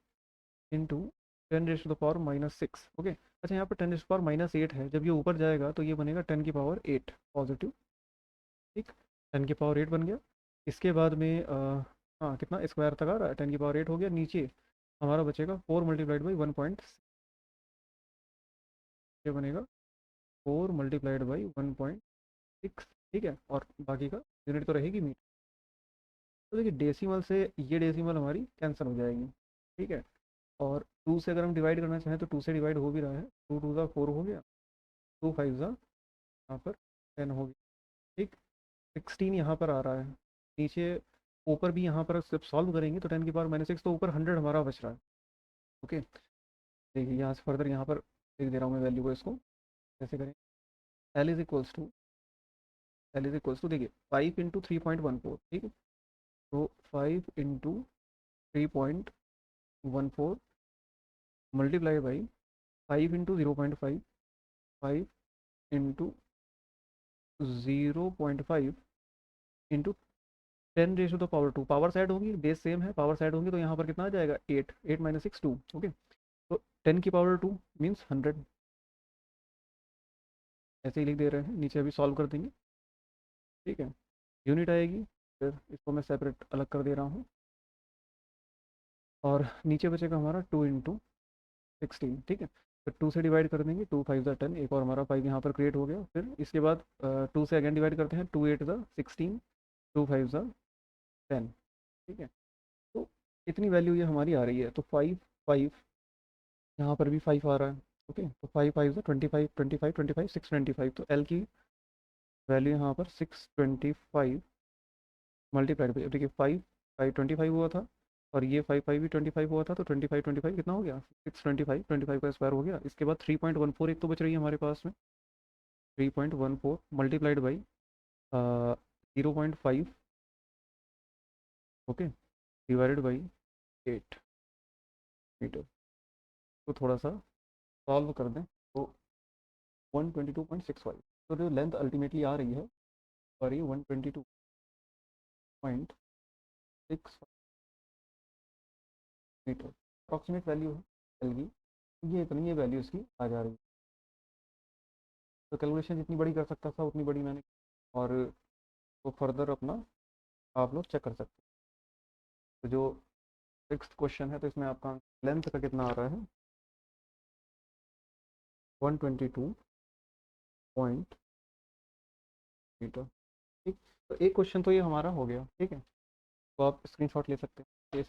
इंटू 10⁻⁻6। ओके, अच्छा यहाँ पर 10⁻⁻8 है, जब ये ऊपर जाएगा तो ये बनेगा 10⁻8 पॉजिटिव। ठीक, 10⁻8 बन गया। इसके बाद में हाँ कितना स्क्वायर तक आ रहा है, 10⁻8 हो गया। नीचे हमारा बचेगा 4 मल्टीप्लाइड बाई 1.6, ये बनेगा 4 मल्टीप्लाइड बाई 1.6। ठीक है, और बाकी का यूनिट तो रहेगी मीटर। तो देखिए डेसिमल से ये डेसिमल हमारी कैंसिल हो जाएगी। ठीक है, और 2 से अगर हम डिवाइड करना चाहें तो 2 से डिवाइड हो भी रहा है, 2 2 ज़ा 4 हो गया, 2 5 ज़ा यहाँ पर 10 हो गया। ठीक, 16 यहाँ पर आ रहा है। नीचे ऊपर भी यहाँ पर जब सॉल्व करेंगे तो 10⁻⁻6, तो ऊपर 100 हमारा बच रहा है। ओके, देखिए यहाँ से फर्दर यहाँ पर लिख दे रहा हूँ मैं वैल्यू को, इसको कैसे करें। एल इज इक्वल्स टू देखिए 5 × 3.14। ठीक है, तो 5 × 3.14 multiply by 5 × 0.5, 5 × 0.5 into 10⁻²। Power side होगी, बेस सेम है, पावर साइड होंगी तो यहाँ पर कितना आ जाएगा, 8 8 - 6 2। ओके, तो 10⁻², मीन्स 100। ऐसे ही लिख दे रहे हैं, नीचे अभी सॉल्व कर देंगे। ठीक है, यूनिट आएगी, फिर इसको मैं सेपरेट अलग कर दे रहा हूँ, और नीचे बचेगा हमारा 2 × 16। ठीक है, फिर 2 से डिवाइड कर देंगे, 2 5 ज़ा 10, एक और हमारा 5 यहाँ पर क्रिएट हो गया। फिर इसके बाद 2 से अगेन डिवाइड करते हैं, 2 8 ज़ा 16, 2 5 ज़ा 10। ठीक है, तो इतनी वैल्यू ये हमारी आ रही है। तो 5 5, यहाँ पर भी 5 आ रहा है। ओके, तो 5 5 ज़ा 25, 25 25 625। तो एल की वैल्यू यहाँ पर 625 मल्टीप्लाइड बाई, देखिए 5 5 25 हुआ था, और ये 5 5 भी 25 हुआ था, तो 25 25 कितना हो गया, 625, 25 का स्क्वायर हो गया। इसके बाद 3.14 एक तो बच रही है हमारे पास में, 3.14 multiplied by 0.5, okay, divided by 8 metre. तो थोड़ा सा सॉल्व कर दें तो 122.65, तो जो लेंथ अल्टीमेटली आ रही है और ये 122.65 मीटर अप्रॉक्सीमेट वैल्यू है एल की। ये इतनी ये वैल्यू इसकी आ जा रही है। तो कैलकुलेशन जितनी बड़ी कर सकता था उतनी बड़ी मैंने, और तो फर्दर अपना आप लोग चेक कर सकते हैं। तो जो 6th क्वेश्चन है, तो इसमें आपका लेंथ का कितना आ रहा है, 122 मीटर। ठीक, तो एक क्वेश्चन तो ये हमारा हो गया। ठीक है, तो आप स्क्रीनशॉट ले सकते हैं।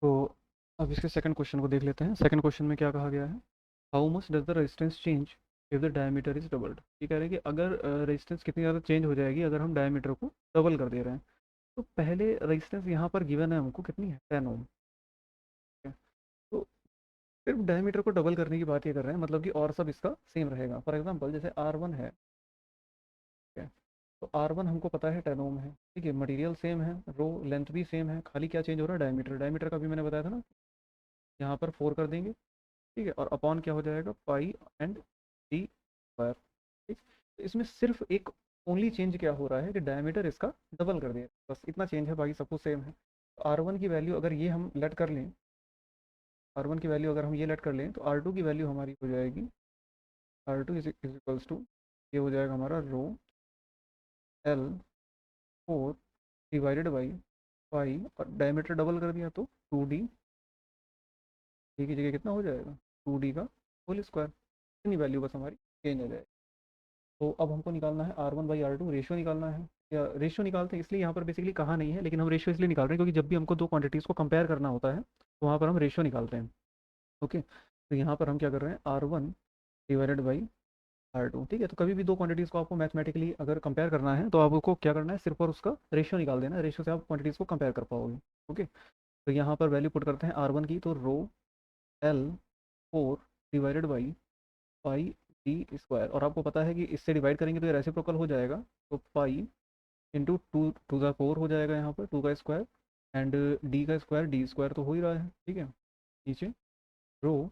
तो अब इसके सेकंड क्वेश्चन को देख लेते हैं। सेकंड क्वेश्चन में क्या कहा गया है, how much does the resistance change if the diameter is doubled. ये कह रहे हैं कि अगर रेजिस्टेंस कितनी ज़्यादा चेंज हो जाएगी अगर हम डायमीटर को डबल कर दे रहे हैं। तो पहले रेजिस्टेंस यहाँ पर गिवन है हमको, कितनी है, 10 ओम। तो सिर्फ डायमीटर को डबल करने की बात ये कर रहे हैं, मतलब कि और सब इसका सेम रहेगा। फॉर एग्जांपल जैसे R1 है, ठीक है, तो R1 हमको पता है 10 ओम है। ठीक है, मटेरियल सेम है, रो लेंथ भी सेम है, खाली क्या चेंज हो रहा है, डायमीटर। डायमीटर का भी मैंने बताया था ना, यहाँ पर 4 कर देंगे। ठीक है, और अपॉन क्या हो जाएगा, पाई एंड डी स्क्वायर। ठीक, तो इसमें सिर्फ एक ओनली चेंज क्या हो रहा है कि डायमीटर इसका डबल कर दिया, बस इतना चेंज है, बाकी सब कुछ सेम है। तो R1 की वैल्यू अगर ये हम लेट कर लें, R1 की वैल्यू अगर हम ये लेट कर लें, तो R2 की वैल्यू हमारी हो जाएगी, R2 इज इक्वल्स टू, ये हो जाएगा हमारा रो L 4 डिवाइडेड बाई पाई, और डायमीटर डबल कर दिया तो 2D। डी की जगह कितना हो जाएगा, 2D का होल स्क्वायर। इतनी वैल्यू बस हमारी चेंज हो जाएगी। तो अब हमको निकालना है R1/R2 रेशियो निकालना है, या रेशियो निकालते हैं, इसलिए यहाँ पर बेसिकली कहा नहीं है, लेकिन हम रेशियो इसलिए निकाल रहे हैं क्योंकि जब भी हमको दो क्वांटिटीज़ को कंपेयर करना होता है तो वहाँ पर हम रेशियो निकालते हैं। ओके, तो यहाँ पर हम क्या कर रहे हैं, R1 डिवाइडेड बाई R2। ठीक है, तो कभी भी दो क्वांटिटीज़ को आपको मैथमेटिकली अगर कंपेयर करना है तो आपको क्या करना है, सिर्फ और उसका रेशियो निकाल देना है, रेशियो से आप क्वांटिटीज़ को कंपेयर कर पाओगे। ओके, तो यहाँ पर वैल्यू पुट करते हैं R1 की, तो रो L 4 divided by pi D square, और आपको पता है कि इससे डिवाइड करेंगे तो ये रेसिप्रोकल हो जाएगा, तो पाई इंटू 2 2 ज़ा 4 हो जाएगा, यहाँ पर 2 का स्क्वायर एंड डी स्क्वायर तो हो ही रहा है, ठीक है। नीचे रो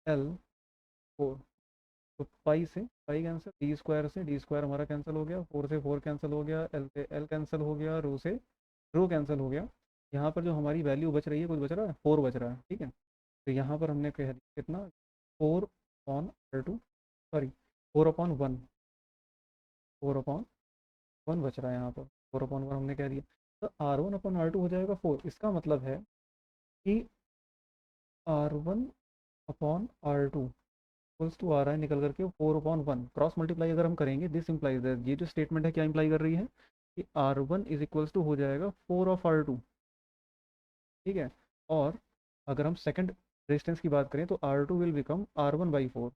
एल 4, तो पाई कैंसिल, डी स्क्वायर हमारा कैंसिल हो गया, 4 से 4 कैंसिल हो गया, एल से एल कैंसिल हो गया, रो से रो कैंसिल हो गया। यहाँ पर जो हमारी वैल्यू बच रही है, कुछ बच रहा है, 4 बच रहा है, ठीक है। तो यहाँ पर हमने कह दिया कितना, 4/R2, सॉरी 4/1, 4/1 बच रहा है यहाँ पर, 4/1 हमने कह दिया। तो R1/R2 हो जाएगा 4। इसका मतलब है कि R1/R2 इक्वल्स टू आ रहा है निकल करके 4/1। क्रॉस मल्टीप्लाई अगर हम करेंगे, दिस इंप्लाइज दैट, ये जो स्टेटमेंट है क्या इंप्लाई कर रही है कि R1 इज इक्वल्स टू हो जाएगा 4/R2, ठीक है। और अगर हम सेकंड रेजिस्टेंस की बात करें तो R2 will become R1/4,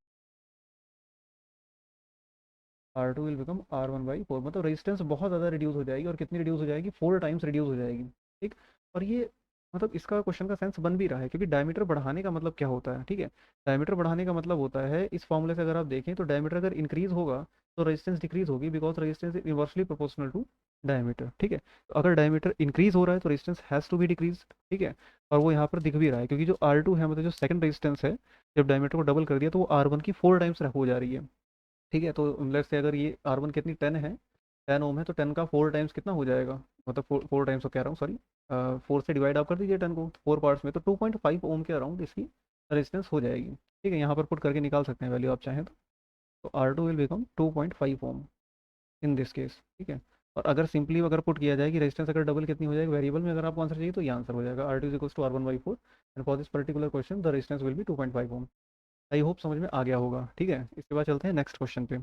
R2 will become R1/4, मतलब रेजिस्टेंस बहुत ज़्यादा रिड्यूस हो जाएगी। और कितनी रिड्यूस हो जाएगी, 4 टाइम्स रिड्यूस हो जाएगी, ठीक। और ये मतलब इसका क्वेश्चन का सेंस बन भी रहा है, क्योंकि डायमीटर बढ़ाने का मतलब क्या होता है, ठीक है। डायमीटर बढ़ाने का मतलब होता है, इस फॉर्मूले से अगर आप देखें तो डायमीटर अगर इंक्रीज होगा तो रेजिस्टेंस डिक्रीज होगी, because resistance is inversely proportional to diameter, ठीक है। तो अगर डायमीटर इंक्रीज हो रहा है तो resistance has to be decrease, ठीक है। और वो यहाँ पर दिख भी रहा है, क्योंकि जो R2 है, मतलब जो सेकंड रेजिस्टेंस है, जब डायमीटर को डबल कर दिया तो वो R1 की 4 टाइम्स हो जा रही है, ठीक है। तो लेट्स से अगर ये R1 कितनी 10 है, 10 ओम है, तो 10 का 4 टाइम्स कितना हो जाएगा, मतलब 4 टाइम्स तो कह रहा हूँ, सॉरी, 4 से डिवाइड आप कर दीजिए 10 को 4 पार्ट्स में, तो 2.5 ओम के अराउंड इसकी रेजिस्टेंस हो जाएगी, ठीक है। यहाँ पर पुट करके निकाल सकते हैं वैल्यू आप चाहें तो R2 will become 2.5 ohm in this case, ठीक है। और अगर सिंपली अगर पुट किया जाए कि रेजिस्टेंस अगर डबल कितनी हो जाएगी वेरिएबल में, अगर आपको आंसर चाहिए तो ये आंसर हो जाएगा, R2 is equals to R1/4, and for this particular question the resistance will be 2.5 ohm. I hope समझ में आ गया होगा, ठीक है। इसके बाद चलते हैं नेक्स्ट क्वेश्चन पे।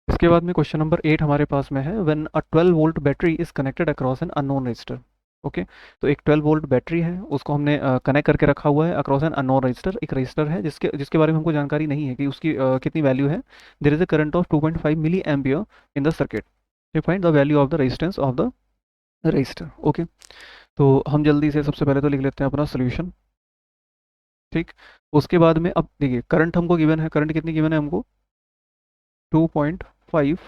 इसके बाद में क्वेश्चन नंबर 8 हमारे पास में है, when a 12 volt battery is connected across an unknown register. Okay, तो एक 12 वोल्ट बैटरी है, उसको हमने कनेक्ट करके रखा हुआ है अक्रॉस एन अननोन रजिस्टर। एक रजिस्टर है जिसके जिसके बारे में हमको जानकारी नहीं है कि उसकी कितनी वैल्यू है। There is a current of 2.5 milli ampere in the circuit, you find the value of the resistance of the resistor. Okay, तो हम जल्दी से सबसे पहले तो लिख लेते हैं अपना सोल्यूशन, ठीक। उसके बाद में अब देखिए, करंट हमको गिवन है, करंट कितनी गिवन है हमको, 2.5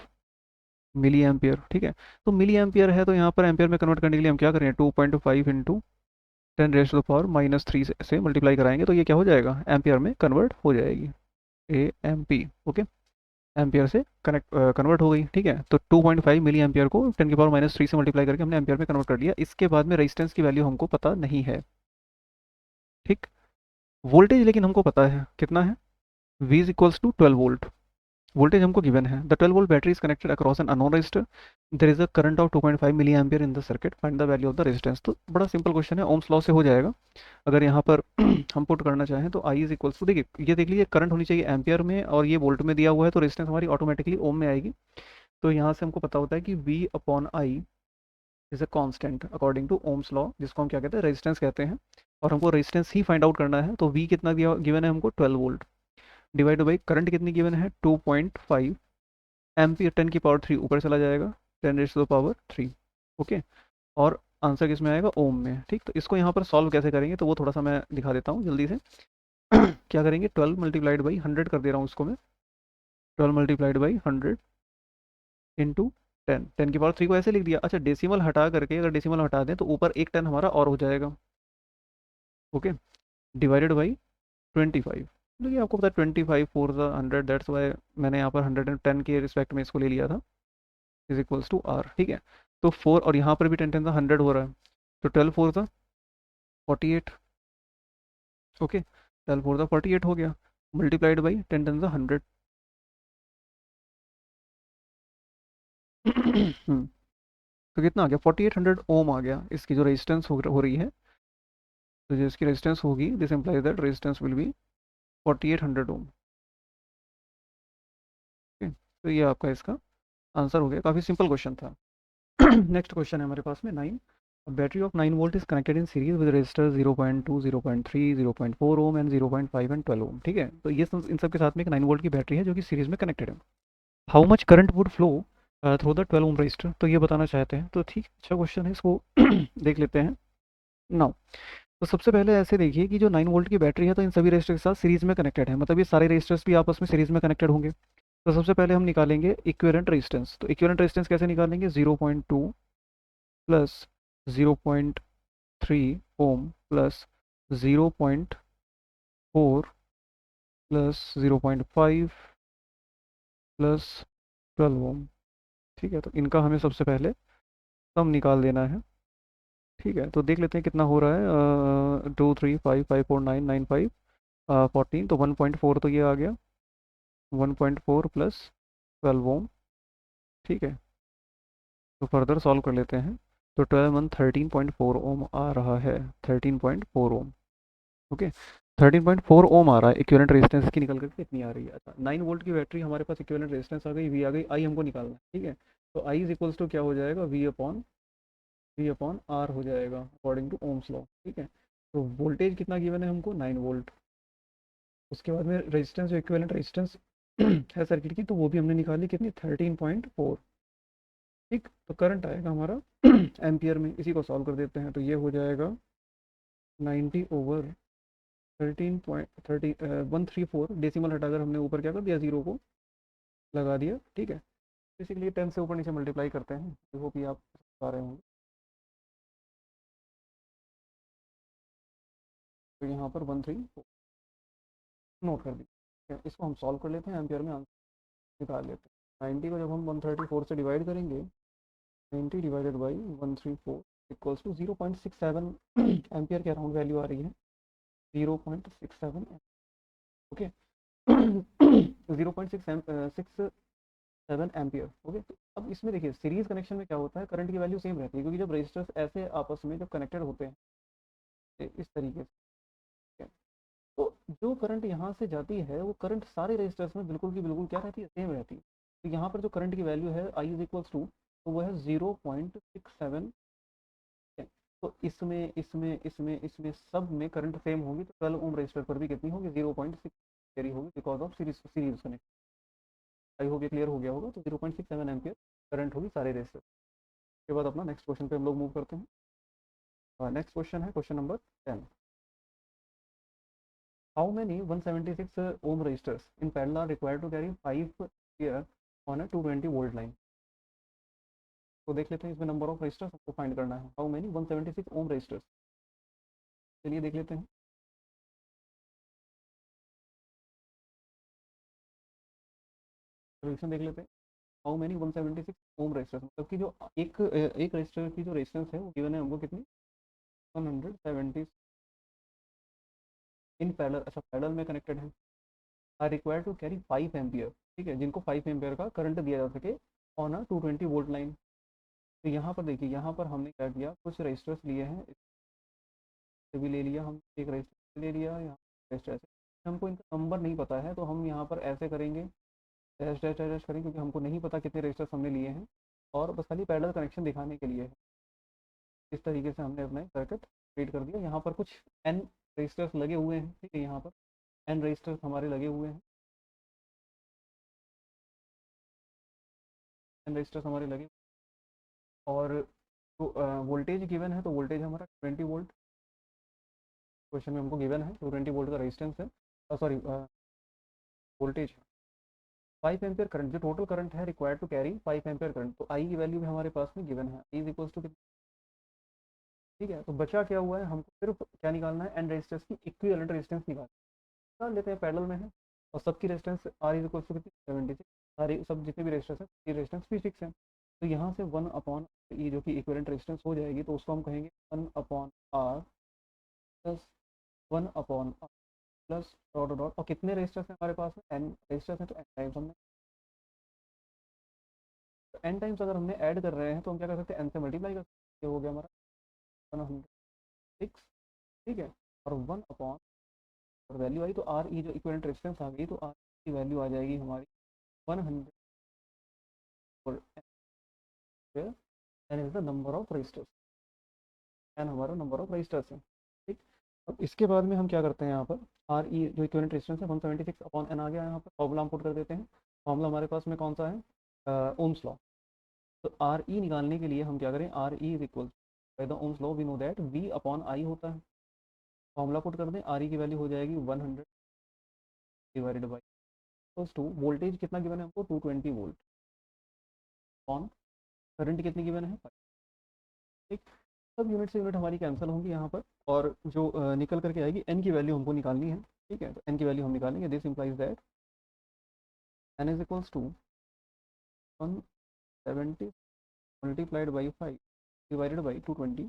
मिली एम्पियर, ठीक है। तो मिली एम्पियर है, तो यहाँ पर एम्पियर में कन्वर्ट करने के लिए हम क्या करें, 2.5 इंटू 10⁻³ से मल्टीप्लाई कराएंगे, तो ये क्या हो जाएगा, एम्पियर में कन्वर्ट हो जाएगी, AMP। ओके, एम्पियर से कनेक्ट कन्वर्ट हो गई, ठीक है। तो 2.5 मिली एम्पियर को 10⁻³ से मल्टीप्लाई करके हमने एम्पियर में कन्वर्ट कर दिया। इसके बाद में रेजिस्टेंस की वैल्यू हमको पता नहीं है, ठीक। वोल्टेज लेकिन हमको पता है कितना है, V is equals to 12 volt. Voltage हमको गिवन है, the 12 volt battery is connected across an unknown resistor, there is a current of 2.5 milli ampere in the circuit, find the value of the resistance. तो बड़ा simple question है, Ohm's law से हो जाएगा। अगर यहाँ पर हम पुट करना चाहें तो आई इज इक्वल्स टू, देखिए ये देख लीजिए, करंट होनी चाहिए एम्पियर में और ये वोल्ट में दिया हुआ है, तो रेजिस्टेंस हमारी ऑटोमेटिकली ओम में आएगी। तो यहाँ से हमको पता होता है कि V/I is a constant according to Ohm's law, जिसको हम क्या कहते हैं, रेजिस्टेंस कहते हैं। और हमको रेजिस्टेंस ही फाइंड आउट करना है, तो V कितना दिया गिवन है हमको, 12 वोल्ट, डिवाइड बाई करंट कितनी गिवन है, 2.5 एम्पियर, 10⁻³ ऊपर चला जाएगा, 10⁻³ ओके। और आंसर किस में आएगा, ओम में, ठीक। तो इसको यहाँ पर सॉल्व कैसे करेंगे, तो वो थोड़ा सा मैं दिखा देता हूँ जल्दी से। क्या करेंगे, 12 मल्टीप्लाइड बाई 100 कर दे रहा हूँ उसको मैं, 12 मल्टीप्लाइड बाई 100 इंटू 10 को ऐसे लिख दिया। अच्छा, डेसिमल हटा करके, अगर डेसिमल हटा दें तो ऊपर एक 10 हमारा और हो जाएगा, ओके, डिवाइडेड बाई 25। देखिए आपको पता है 25 4 द 100, दैट्स वाई मैंने यहाँ पर 110 के रिस्पेक्ट में इसको ले लिया था, इज इक्वल्स टू R, ठीक है। तो 4 और यहाँ पर भी 10 10 का 100 हो रहा है, तो 12 4 का 48, ओके, 12 4 का 48 हो गया, मल्टीप्लाइड बाई 10 10 का 100। तो कितना आ गया, 4800 ओम आ गया इसकी जो रेजिस्टेंस हो रही है। तो जो इसकी रेजिस्टेंस होगी, this implies that resistance will be 4800 ohm, okay. तो ये आपका इसका आंसर हो गया, काफ़ी सिंपल क्वेश्चन था। नेक्स्ट क्वेश्चन है हमारे पास में 9। Battery of 9 volt is connected in series with resistor 0.2 0.3 0.4 ohm and 0.5 and 12 ohm, ठीक है। तो ये इन सब के साथ में एक 9 वोल्ट की बैटरी है जो कि सीरीज में कनेक्टेड है। How much current would flow through the 12 ohm resistor, तो ये बताना चाहते हैं। तो ठीक, अच्छा क्वेश्चन है, इसको देख लेते हैं नाउ। तो सबसे पहले ऐसे देखिए कि जो 9 वोल्ट की बैटरी है, तो इन सभी रजिस्टर के साथ सीरीज में कनेक्टेड है, मतलब ये सारे रजिस्टर्स भी आपस में सीरीज में कनेक्टेड होंगे। तो सबसे पहले हम निकालेंगे इक्विवेलेंट रेजिस्टेंस। तो इक्विवेलेंट रेजिस्टेंस कैसे निकालेंगे, 0.2 plus 0.3 ohm plus 0.4 plus 0.5 plus 12 ohm. ठीक है, तो इनका हमें सबसे पहले सम निकाल देना है। ठीक है, तो देख लेते हैं कितना हो रहा है। 2 3 5 5 4 9 9 5 14, तो 1.4 तो ये आ गया। 1.4 प्लस 12 ओम। ठीक है, तो फर्दर सॉल्व कर लेते हैं। तो 13.4 ओम आ रहा है। 13.4 ओम। ओके, 13.4 ओम आ रहा है। इक्विवेलेंट रेजिस्टेंस की निकल करके कितनी आ रही है? अच्छा, 9 वोल्ट की बैटरी हमारे पास इक्विवेलेंट रेजिस्टेंस आ गई, वी आ गई, आई हमको निकालना है। ठीक है, तो आई इज इक्वल्स टू क्या हो जाएगा? वी अपॉन आर हो जाएगा अकॉर्डिंग टू ओम्स लॉ। ठीक है, तो वोल्टेज कितना गिवन है हमको? 9 वोल्ट। उसके बाद में रेजिस्टेंस, जो इक्विवेलेंट रेजिस्टेंस है सर्किट की, तो वो भी हमने निकाली, कितनी? 13.4। ठीक, तो करंट आएगा हमारा एम्पियर में। इसी को सॉल्व कर देते हैं, तो ये हो जाएगा 90/13.30 134। डेसिमल हटाकर हमने ऊपर क्या कर दिया? जीरो को लगा दिया। ठीक है, बेसिकली 10 से ऊपर नीचे मल्टीप्लाई करते हैं। आई होप ये आप पा रहे होंगे। तो यहाँ पर 134 नोट कर दी। ठीक है, इसको हम सॉल्व कर लेते हैं, एम्पियर में आंसर निकाल लेते हैं। 90 को जब हम 134 से डिवाइड करेंगे, 90 divided by 134 equals to 0.67 ampere के अराउंड वैल्यू आ रही है। 0.67। Okay 0.667 ampere. ओके, तो अब इसमें देखिए, सीरीज कनेक्शन में क्या होता है, करंट की वैल्यू सेम रहती है, क्योंकि जब रजिस्टर्स ऐसे आपस में जब कनेक्टेड होते हैं इस तरीके से, तो जो करंट यहाँ से जाती है, वो करंट सारे रजिस्टर्स में बिल्कुल की बिल्कुल क्या रहती है? सेम रहती है। तो यहाँ पर जो करंट की वैल्यू है, आई इज इक्वल्स टू, तो वो है 0.67। तो इसमें सब में करंट सेम होगी, तो 12 ओम रजिस्टर पर भी कितनी होगी? 0.6 कैरी होगी, because of series connect. I hope ये क्लियर हो गया होगा। तो 0.67 एम्पियर करंट होगी सारे रजिस्टर। उसके बाद अपना नेक्स्ट क्वेश्चन पे हम लोग मूव करते हैं। नेक्स्ट क्वेश्चन है question number 10। How many 176 ohm resistors in parallel are required to carry 5 ampere on a 220 volt line? तो देख लेते हैं, इसमें नंबर ऑफ रजिस्टर्स आपको फाइंड करना है। हाउ मेनी 176 ओम रजिस्टर्स, चलिए देख लेते हैं। सोल्यूशन देख लेते हैं। हाउ मेनी 176 ओम रजिस्टर्स, मतलब कि जो एक रजिस्टर की जो रेजिस्टेंस है वो गिवन है हमको कितनी? 170 इन पैरेलल। अच्छा, पैरेलल में कनेक्टेड है। Are required to carry 5 ampere. ठीक है, जिनको 5 एम्पियर का करंट दिया जा सके ऑन अ 220 वोल्ट लाइन। तो यहाँ पर देखिए, यहाँ पर हमने क्या किया, कुछ रजिस्टर्स लिए हैं, इससे भी ले लिया, हम एक रजिस्टर ले लिया, यहाँ रजिस्टर ऐसे। हमको इनका नंबर नहीं पता है, तो हम यहाँ पर ऐसे करेंगे, डैश डैश डैश करेंगे, क्योंकि हमको नहीं पता कितने रजिस्टर्स हमने लिए हैं, और बस खाली पैरेलल कनेक्शन दिखाने के लिए है। इस तरीके से हमने अपना सर्किट क्रिएट कर दिया। यहाँ पर कुछ एन रजिस्टर्स लगे हुए हैं। ठीक है, यहाँ पर एन रजिस्टर्स हमारे लगे हुए हैं, एन रजिस्टर्स हमारे लगे। और तो वोल्टेज गिवन है, तो वोल्टेज हमारा 20 वोल्ट क्वेश्चन में हमको गिवन है। 220 वोल्ट का रेजिस्टेंस है, सॉरी वोल्टेज। 5 एम्पियर करंट, जो टोटल करंट है required to carry 5 ampere current, तो आई की वैल्यू भी हमारे पास में गिवन है, आई इज इक्वल्स टू। ठीक है, तो बचा क्या हुआ है, हमको सिर्फ क्या निकालना है? एन रेजिस्टेंस की इक्विवेलेंट रेजिस्टेंस निकाल लेते हैं, पैरेलल में है। और सबकी resistance R is equals to कितनी? 76। सारे सब जितने भी रेजिस्टेंस है, ये रेजिस्टेंस भी फिक्स है। तो यहाँ से 1 अपॉन ये जो कि इक्विवेलेंट रेजिस्टेंस हो जाएगी, तो उसको हम कहेंगे 1/R plus 1/R plus dot dot. और कितने रेजिस्टर्स हैं हमारे पास में? एन रेजिस्टर्स हैं, तो एन टाइम्स हमने, तो एन टाइम्स अगर हमने ऐड कर रहे हैं, तो हम क्या कर सकते हैं? एन से मल्टीप्लाई कर सकते हैं। ये हो गया हमारा 106। ठीक है, और 1/, और वैल्यू आई तो आर ई जो इक्विवेलेंट रेजिस्टेंस आ गई, तो आर की वैल्यू आ जाएगी हमारी 100 और N is the number of resistors. N हमारा नंबर ऑफ रजिस्टर्स है। ठीक, अब इसके बाद में हम क्या करते हैं, यहाँ पर आर ई जो इक्विवेलेंट रेजिस्टेंस है 176/n आ गया। यहाँ पर फॉर्मूला हम पुट कर देते हैं। फॉर्मूला हमारे पास में कौन सा है? Ohm's law. तो आर ई निकालने के लिए हम क्या करें? R E is equal by the Ohm's law we know that V upon I होता है। फॉर्मूला पुट कर दें, आर ई की वैल्यू हो जाएगी 100 डिवाइडेड बाई टू वोल्टेज कितना गिवन है हमको? 220 वोल्ट ऑन करंट कितनी गिवन है? 5। ठीक, सब यूनिट से यूनिट हमारी कैंसिल होंगी यहाँ पर, और जो निकल करके आएगी एन की वैल्यू हमको निकालनी है। ठीक है, तो एन की वैल्यू हम निकालेंगे। This implies that N is equals to 170 multiplied by 5 divided by 220।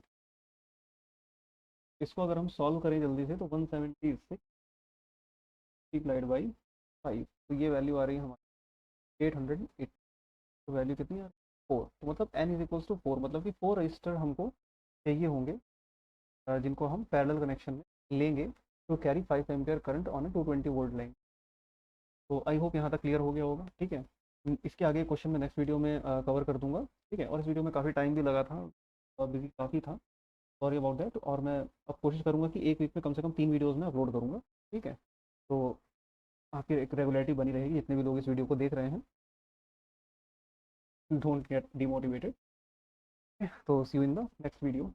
इसको अगर हम सॉल्व करें जल्दी से तो 176 मल्टीप्लाइड बाई 5, तो ये वैल्यू आ रही है हमारी 880। तो वैल्यू कितनी आ रही है? 4। तो मतलब एन इज इक्वल्स टू 4, मतलब कि 4 रजिस्टर हमको चाहिए होंगे जिनको हम पैरेलल कनेक्शन में लेंगे तो carry 5 ampere current on A 220 volt line. तो आई होप यहाँ तक क्लियर हो गया होगा। ठीक है, इसके आगे क्वेश्चन मैं नेक्स्ट वीडियो में कवर कर दूंगा। ठीक है, और इस वीडियो में काफ़ी टाइम भी लगा था और बिजी काफ़ी था, सॉरी अबाउट दैट। और मैं अब कोशिश करूँगा कि एक वीक में कम से कम 3 वीडियोज़ में अपलोड करूँगा। ठीक है, तो आपकी एक रेगुलरिटी बनी रहेगी, जितने भी लोग इस वीडियो को देख रहे हैं। Don't get demotivated. तो see you in the next video.